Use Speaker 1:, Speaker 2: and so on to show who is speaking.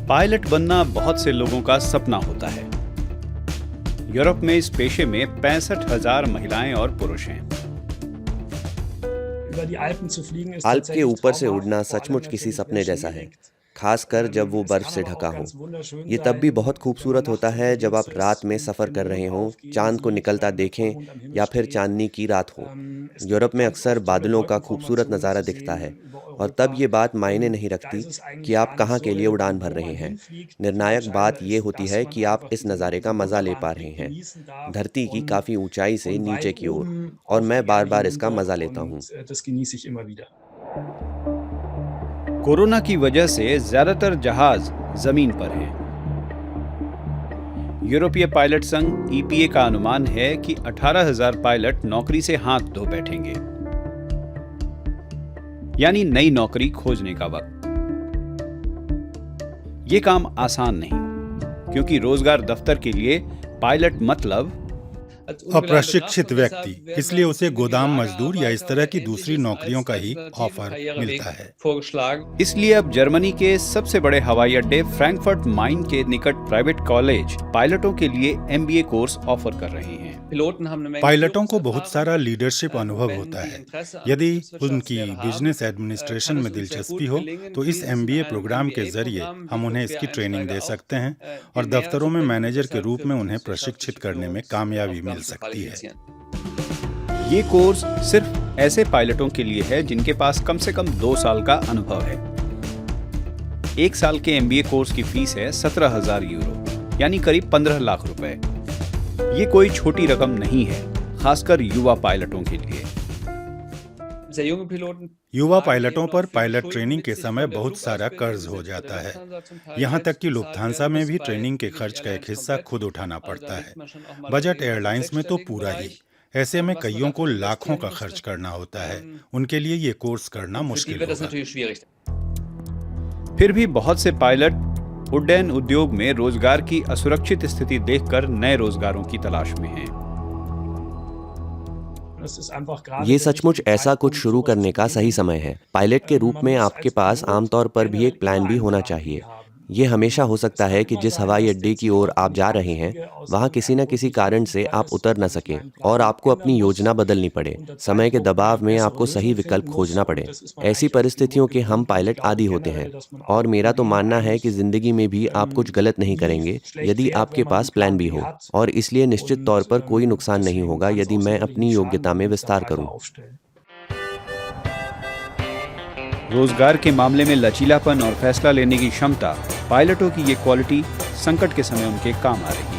Speaker 1: Pilot बनना बहुत से लोगों का सपना होता है। यूरोप में इस पेशे में 65,000 महिलाएं और पुरुष हैं।
Speaker 2: आल्प के ऊपर से उड़ना सचमुच किसी सपने जैसा है, खासकर जब वो बर्फ से ढका हो। ये तब भी बहुत खूबसूरत होता है जब आप रात में सफ़र कर रहे हों, चांद को निकलता देखें या फिर चांदनी की रात हो। यूरोप में अक्सर बादलों का खूबसूरत नज़ारा दिखता है और तब ये बात मायने नहीं रखती कि आप कहाँ के लिए उड़ान भर रहे हैं। निर्णायक बात ये होती है कि आप इस नज़ारे का मज़ा ले पा रहे हैं, धरती की काफ़ी ऊंचाई से नीचे की ओर, और मैं बार बार इसका मज़ा लेता हूँ।
Speaker 1: कोरोना की वजह से ज्यादातर जहाज जमीन पर हैं। यूरोपीय पायलट संघ ईपीए का अनुमान है कि 18,000 पायलट नौकरी से हाथ धो बैठेंगे, यानी नई नौकरी खोजने का वक्त। ये काम आसान नहीं, क्योंकि रोजगार दफ्तर के लिए पायलट मतलब
Speaker 3: अप्रशिक्षित व्यक्ति, इसलिए उसे गोदाम मजदूर या इस तरह की दूसरी नौकरियों का ही ऑफर मिलता है।
Speaker 1: इसलिए अब जर्मनी के सबसे बड़े हवाई अड्डे फ्रैंकफर्ट माइन के निकट प्राइवेट कॉलेज पायलटों के लिए एमबीए कोर्स ऑफर कर रहे हैं।
Speaker 3: पायलटों को बहुत सारा लीडरशिप अनुभव होता है। यदि उनकी बिजनेस एडमिनिस्ट्रेशन में दिलचस्पी हो तो इस एमबीए प्रोग्राम के जरिए हम उन्हें इसकी ट्रेनिंग दे सकते हैं और दफ्तरों में मैनेजर के रूप में उन्हें प्रशिक्षित करने में कामयाबी मिल सकती है।
Speaker 1: ये कोर्स सिर्फ ऐसे पायलटों के लिए है जिनके पास कम से कम 2 साल का अनुभव है। 1 साल के एमबीए कोर्स की फीस है 17,000 यूरो, यानी करीब 15 लाख रुपए। ये कोई छोटी रकम नहीं है, खासकर युवा पायलटों के लिए।
Speaker 3: युवा पायलटों पर पायलट ट्रेनिंग के समय बहुत सारा कर्ज हो जाता है। यहाँ तक कि लुफ्थांसा में भी ट्रेनिंग के खर्च का एक हिस्सा खुद उठाना पड़ता है। बजट एयरलाइंस में तो पूरा ही। ऐसे में कईयों को लाखों का खर्च करना होता है। उनके लिए ये कोर्स करना मुश्किल होगा।
Speaker 1: फिर भी बहुत से पायलट उड्डयन उद्योग में रोजगार की असुरक्षित स्थिति देखकर नए रोजगारों की तलाश में हैं।
Speaker 2: ये सचमुच ऐसा कुछ शुरू करने का सही समय है। पायलट के रूप में आपके पास आमतौर पर भी एक प्लान भी होना चाहिए। ये हमेशा हो सकता है कि जिस हवाई अड्डे की ओर आप जा रहे हैं वहाँ किसी न किसी कारण से आप उतर न सकें और आपको अपनी योजना बदलनी पड़े। समय के दबाव में आपको सही विकल्प खोजना पड़े। ऐसी परिस्थितियों के हम पायलट आदी होते हैं, और मेरा तो मानना है कि जिंदगी में भी आप कुछ गलत नहीं करेंगे यदि आपके पास प्लान भी हो, और इसलिए निश्चित तौर पर कोई नुकसान नहीं होगा यदि मैं अपनी योग्यता में विस्तार करूं।
Speaker 1: रोजगार के मामले में लचीलापन और फैसला लेने की क्षमता, पायलटों की ये क्वालिटी संकट के समय उनके काम आ रही है।